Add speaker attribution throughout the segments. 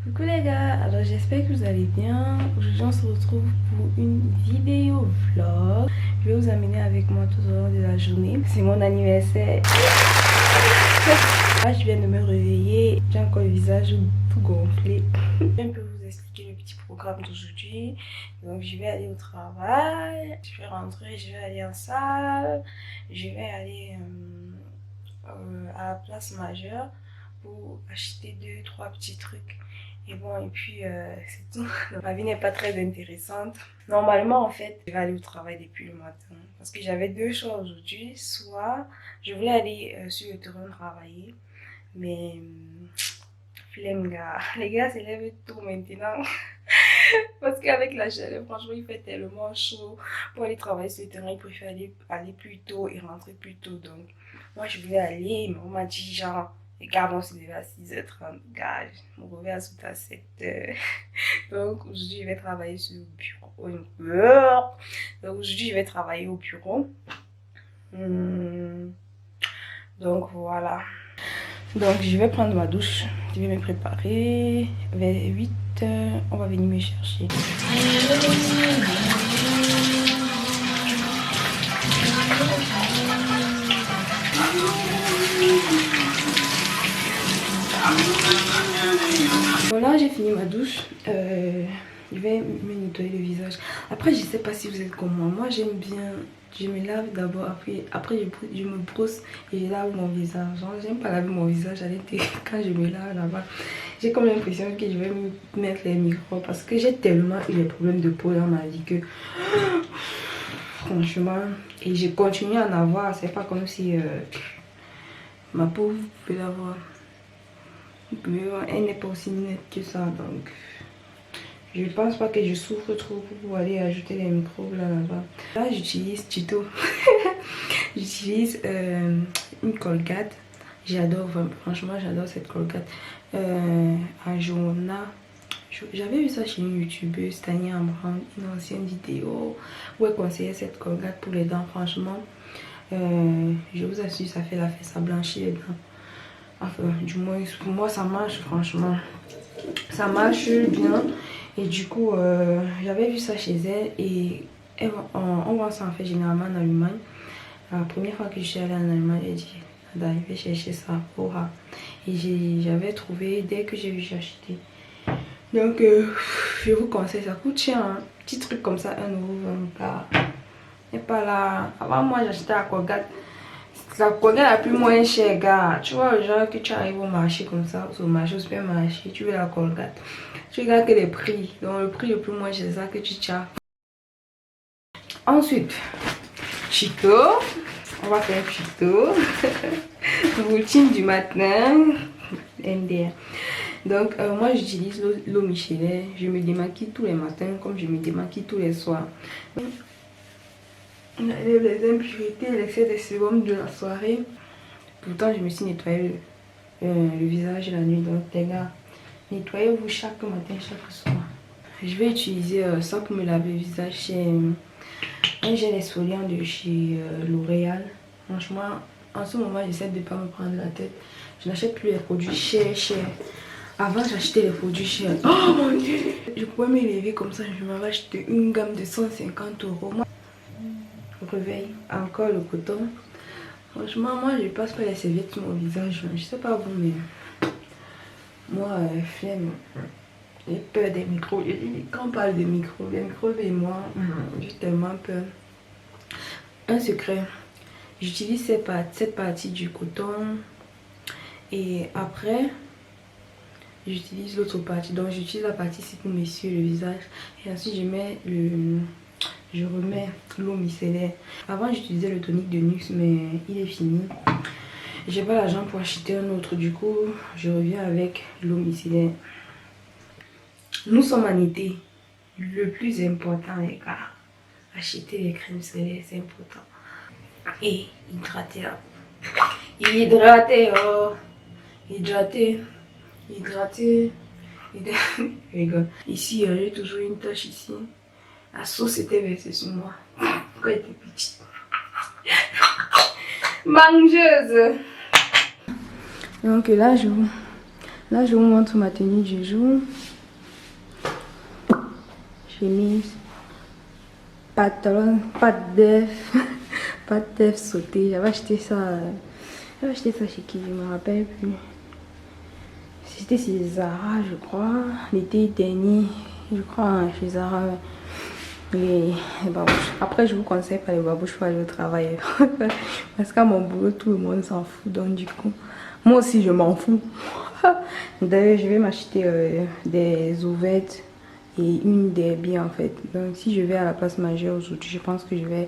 Speaker 1: Coucou les gars, alors j'espère que vous allez bien. Aujourd'hui on se retrouve pour une vidéo vlog. Je vais vous amener avec moi tout au long de la journée. C'est mon anniversaire. Là je viens de me réveiller, j'ai encore le visage tout gonflé. Je vais un peu vous expliquer le petit programme d'aujourd'hui. Donc je vais aller au travail, je vais rentrer, je vais aller en salle, je vais aller à la place majeure pour acheter 2-3 petits trucs. Et bon, et puis c'est tout. Ma vie n'est pas très intéressante. Normalement, en fait, je vais aller au travail depuis le matin. Parce que j'avais deux choix aujourd'hui. Soit je voulais aller sur le terrain travailler. Mais flemme, gars. Les gars se lèvent tôt maintenant. Parce qu'avec la chaleur, franchement, il fait tellement chaud. Pour aller travailler sur le terrain, il préfère aller plus tôt et rentrer plus tôt. Donc, moi, je voulais aller. Mais on m'a dit, genre, les gars vont se lever à 6h30. Gars, mon réveil à 7h. Donc, aujourd'hui, je vais travailler sur le bureau. Donc, aujourd'hui, je vais travailler au bureau. Donc, voilà. Donc, je vais prendre ma douche. Je vais me préparer. Vers 8h, on va venir me chercher. Voilà, j'ai fini ma douche. Je vais me nettoyer le visage. Après, je sais pas si vous êtes comme moi. Moi, j'aime bien. Je me lave d'abord. Après je me brosse et je lave mon visage. Genre, j'aime pas laver mon visage à l'intérieur quand je me lave là-bas. J'ai comme l'impression que je vais me mettre les microbes parce que j'ai tellement eu des problèmes de peau dans ma vie que franchement, et je continue à en avoir. C'est pas comme si ma peau, vous pouvez la voir. Elle n'est pas aussi nette que ça, donc je pense pas que je souffre trop pour aller ajouter les microbes là-bas. Là, j'utilise Tito. J'utilise une Colgate. J'adore, franchement, j'adore cette Colgate. Ajona. J'avais vu ça chez une youtubeuse, Tania Ambrand, une ancienne vidéo où elle conseillait cette Colgate pour les dents. Franchement, je vous assure, ça fait l'affaire, ça blanchit les dents. Enfin, du moins, pour moi, ça marche, franchement. Ça marche bien. Et du coup, j'avais vu ça chez elle. Et on voit ça en fait généralement en Allemagne. La première fois que je suis allée en Allemagne, j'ai dit, d'arriver chercher ça. Aura. Et j'avais trouvé, dès que j'ai vu, j'ai acheté. Donc, je vous conseille, ça coûte cher. Hein. Petit truc comme ça, 1,20 €. Et pas là. Avant, moi, j'achetais à Colgate. La Colgate la plus moins chère, gars. Tu vois, genre que tu arrives au marché comme ça, au marché, au supermarché, tu veux la Colgate. Tu regardes que les prix. Donc, le prix le plus moins cher, c'est ça que tu tiens. Ensuite, Chito. On va faire Chito. Routine du matin. MDR. Donc, moi, j'utilise l'eau Michelet. Je me démaquille tous les matins, comme je me démaquille tous les soirs. Les impuretés, l'excès de sérum de la soirée. Pourtant, je me suis nettoyé le visage la nuit. Donc, les gars, nettoyez-vous chaque matin, chaque soir. Je vais utiliser ça pour me laver le visage. C'est un gel exfoliant de chez L'Oréal. Franchement, en ce moment, j'essaie de ne pas me prendre la tête. Je n'achète plus les produits chers. Avant, j'achetais les produits chers. Oh mon dieu! Je pouvais m'élever comme ça. Je m'avais acheté une gamme de 150 €. Moi, réveil, encore le coton. Franchement, moi, je passe pas les serviettes sur mon visage. Je sais pas vous, mais moi, flemme. J'ai peur des micros. Quand on parle des micros, les microbes et moi, j'ai tellement peur. Un secret, j'utilise cette partie du coton et après, j'utilise l'autre partie. Donc, j'utilise la partie ici pour m'essuyer le visage et ensuite, je remets l'eau micellaire. Avant, j'utilisais le tonique de NYX, mais il est fini. J'ai pas l'argent pour acheter un autre, du coup, je reviens avec l'eau micellaire. Nous sommes en été. Le plus important, les gars, acheter les crèmes solaires, c'est important. Et hydrater la peau. Hydrater, oh. Hydrater. Regarde. Ici, j'ai toujours une tache ici. La sauce était versée sur moi quand elle était petite. Mangeuse. Donc là, Là, je vous montre ma tenue du jour. Chemise, pantalon, pâte d'œuf, pâte d'œuf sauté. J'avais acheté ça chez qui, je me rappelle plus. C'était chez Zara, je crois, l'été dernier, je crois, chez Zara. Les babouches. Après, je vous conseille pas les babouches pour aller au travail. Parce qu'à mon boulot, tout le monde s'en fout. Donc, du coup, moi aussi, je m'en fous. D'ailleurs, je vais m'acheter des ouvertes et une des billes en fait. Donc, si je vais à la place majeure aujourd'hui, je pense que je vais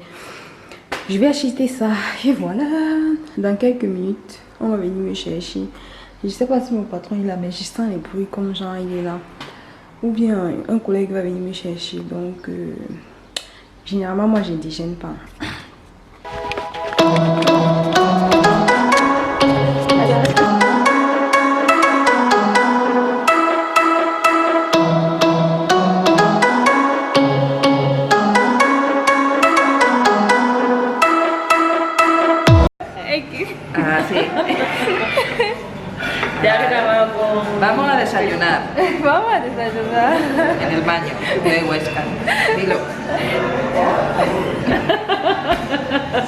Speaker 1: acheter ça. Et voilà. Dans quelques minutes, on va venir me chercher. Je sais pas si mon patron est là, mais je sens les bruits comme genre il est là. Ou bien un collègue va venir me chercher. Donc, généralement, moi, je ne déjeune pas.
Speaker 2: Ah, sí. Vamos a desayunar
Speaker 1: Vamos a desayunar.
Speaker 2: en el baño de Huesca. Dilo.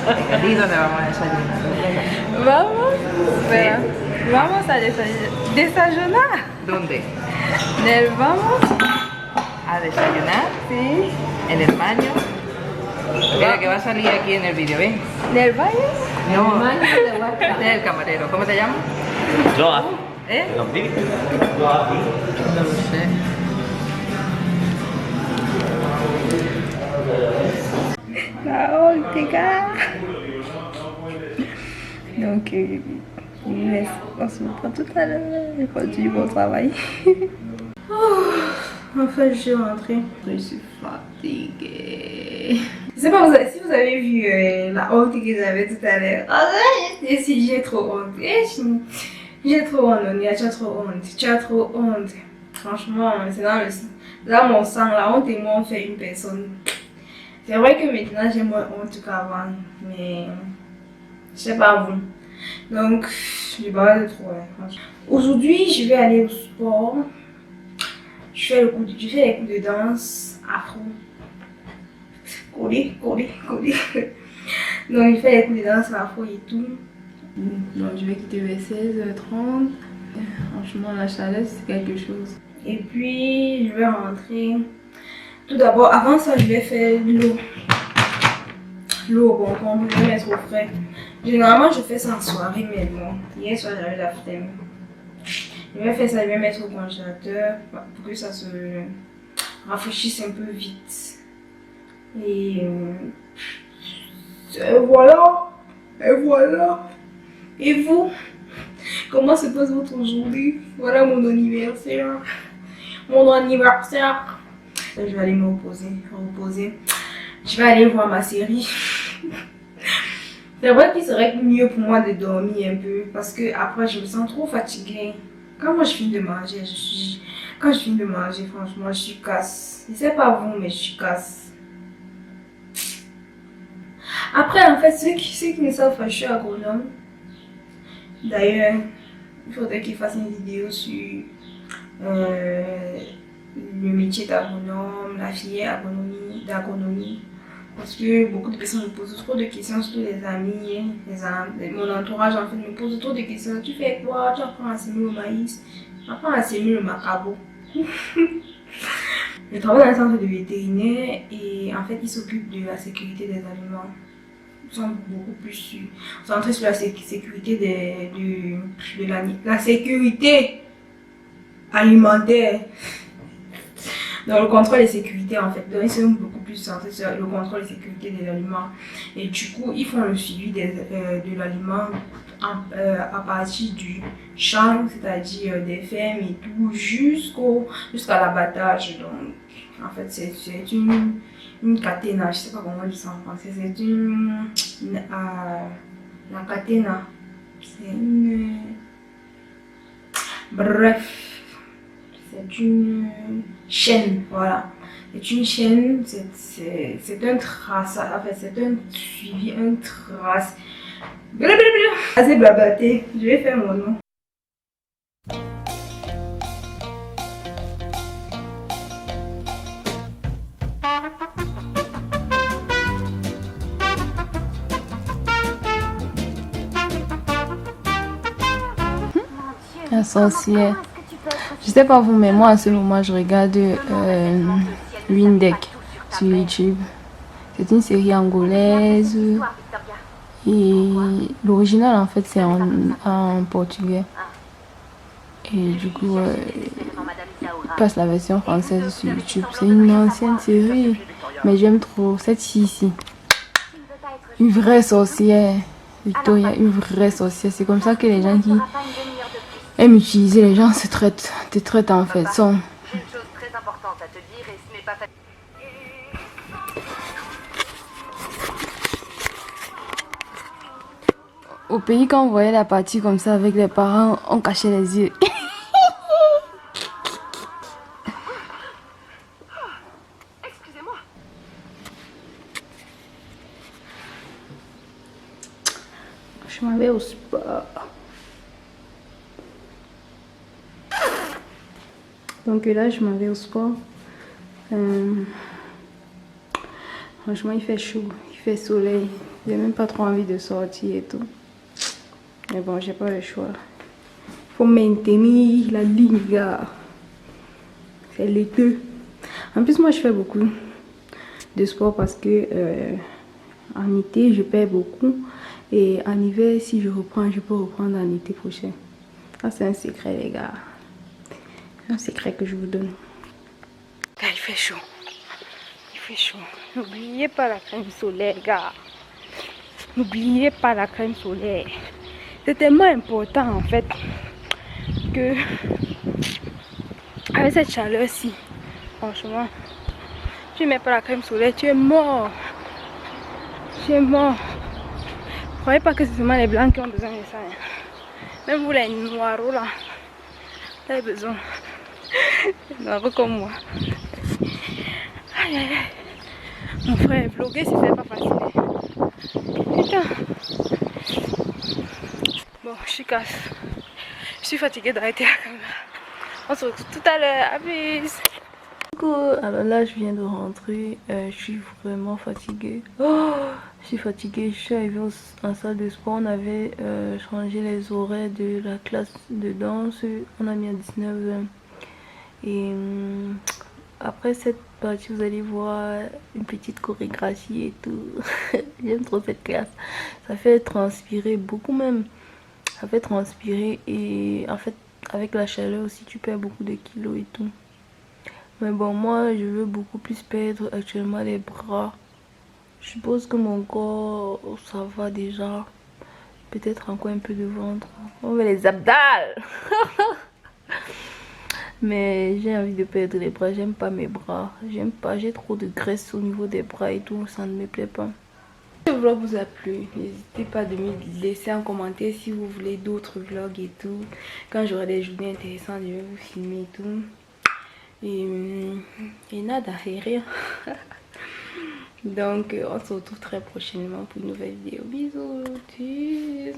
Speaker 2: Venga, di dónde vamos a desayunar.
Speaker 1: Vamos, espera. Vamos a desayunar.
Speaker 2: ¿Dónde?
Speaker 1: Vamos,
Speaker 2: A desayunar
Speaker 1: sí.
Speaker 2: en el baño. Mira que va a salir aquí en el vídeo, ¿ves?
Speaker 1: ¿Del baño?
Speaker 2: No, este es el camarero. ¿Cómo te llamas?
Speaker 3: Joa.
Speaker 2: ¿Eh?
Speaker 3: Non mi
Speaker 2: No lo sé.
Speaker 1: Oh, les gars. Donc, on se reprend tout à l'heure. Je continue mon travail. Enfin, je suis rentrée. Je suis fatiguée. Je sais pas si vous avez vu la honte que j'avais tout à l'heure. Si j'ai trop honte. J'ai trop honte, Nonia, tu as trop honte. Tu as trop honte. Franchement, c'est dans mon sang. La honte et moi, on fait une personne. C'est vrai que maintenant, j'ai moins honte qu'avant. Mais je sais pas vous. Donc, je parle de trop. Franchement. Aujourd'hui, je vais aller au sport. Je fais les coups de danse afro. Collé. Donc, je fais les coups de danse afro et tout. Donc, je vais quitter vers 16h30. Franchement, la chaleur, c'est quelque chose. Et puis, je vais rentrer. Tout d'abord, avant ça, je vais faire de l'eau. L'eau au concombre, je vais mettre au frais. Généralement, je fais ça en soirée, mais bon, hier soir, j'avais la flemme. Je vais faire ça, je vais mettre au congélateur pour que ça se rafraîchisse un peu vite. Et voilà. Et vous, comment se passe votre journée? Voilà mon anniversaire. Je vais aller me reposer. Je vais aller voir ma série. C'est vrai qu'il serait mieux pour moi de dormir un peu parce que après je me sens trop fatiguée. Quand je finis de manger, franchement, je suis casse. Je sais pas vous, mais je suis casse. Après, en fait, ceux qui ne savent pas, je suis agronome. D'ailleurs, il faudrait qu'ils fassent une vidéo sur le métier d'agronome, la filière d'agronomie. Parce que beaucoup de personnes me posent trop de questions, surtout les amis, mon entourage en fait me pose trop de questions. Tu fais quoi? Tu apprends à semer le maïs? Tu apprends à semer le macabo? Je travaille dans un centre de vétérinaire et en fait ils s'occupent de la sécurité des aliments. Ils sont beaucoup plus centrés sur la sécurité la sécurité alimentaire. Dans le contrôle et sécurité en fait, donc ils sont beaucoup plus centrés sur le contrôle et sécurité des aliments et du coup ils font le suivi de l'aliment à partir du champ, c'est-à-dire des fermes et tout jusqu'à l'abattage. Donc en fait c'est une catena, je sais pas comment on dit ça en français, c'est la catena, c'est une bref. C'est une chaîne, voilà. C'est une chaîne, c'est un trace, en fait, c'est un suivi, un trace. Assez blablaté, je vais faire mon nom. La sorcière. Je sais pas vous, mais moi, à ce moment, je regarde Windeck sur YouTube. C'est une série angolaise. Et l'original, en fait, c'est en portugais. Et du coup, il passe la version française sur YouTube. C'est une ancienne série, mais j'aime trop cette ici. Une vraie sorcière. Victoria, une vraie sorcière. C'est comme ça que les gens qui aiment utiliser les gens se traitent. Te traitent en fait. Sont...
Speaker 3: J'ai une chose très importante à te dire et ce n'est pas facile.
Speaker 1: Au pays, quand on voyait la partie comme ça avec les parents, on cachait les yeux.
Speaker 3: Excusez-moi.
Speaker 1: Je m'en vais au sport. Donc là, je m'en vais au sport. Franchement, il fait chaud, il fait soleil. J'ai même pas trop envie de sortir et tout. Mais bon, j'ai pas le choix. Faut maintenir la ligne, gars. C'est l'été. En plus, moi, je fais beaucoup de sport parce que en été, je perds beaucoup. Et en hiver, si je reprends, je peux reprendre en été prochain. Ça, c'est un secret, les gars. Un secret que je vous donne. Là, il fait chaud. Il fait chaud. N'oubliez pas la crème solaire, gars. N'oubliez pas la crème solaire. C'est tellement important, en fait, que avec cette chaleur-ci, franchement, tu mets pas la crème solaire, tu es mort. Tu es mort. Ne croyez pas que c'est seulement les blancs qui ont besoin de ça. Hein. Même vous, les noirs, là, vous avez besoin. Noirs comme moi. Aïe, aïe, aïe. Mon frère, vlogger, c'est pas facile. Putain. Bon, je suis casse. Je suis fatiguée d'arrêter la caméra. On se retrouve tout à l'heure. À plus. Alors là, je viens de rentrer. Je suis vraiment fatiguée. Oh, je suis fatiguée. Je suis arrivée en salle de sport. On avait changé les horaires de la classe de danse. On a mis à 19h. Et après cette partie, vous allez voir une petite chorégraphie et tout. J'aime trop cette classe. Ça fait transpirer beaucoup même. Ça fait transpirer et en fait, avec la chaleur aussi, tu perds beaucoup de kilos et tout. Mais bon, moi, je veux beaucoup plus perdre actuellement les bras. Je suppose que mon corps, ça va déjà. Peut-être encore un peu de ventre. On veut les abdos. Mais j'ai envie de perdre les bras. J'aime pas mes bras. J'aime pas. J'ai trop de graisse au niveau des bras et tout. Ça ne me plaît pas. Si le vlog vous a plu, n'hésitez pas de me laisser un commentaire si vous voulez d'autres vlogs et tout. Quand j'aurai des journées intéressantes, je vais vous filmer et tout. Et nada, et rien. Donc, on se retrouve très prochainement pour une nouvelle vidéo. Bisous. Tchuss.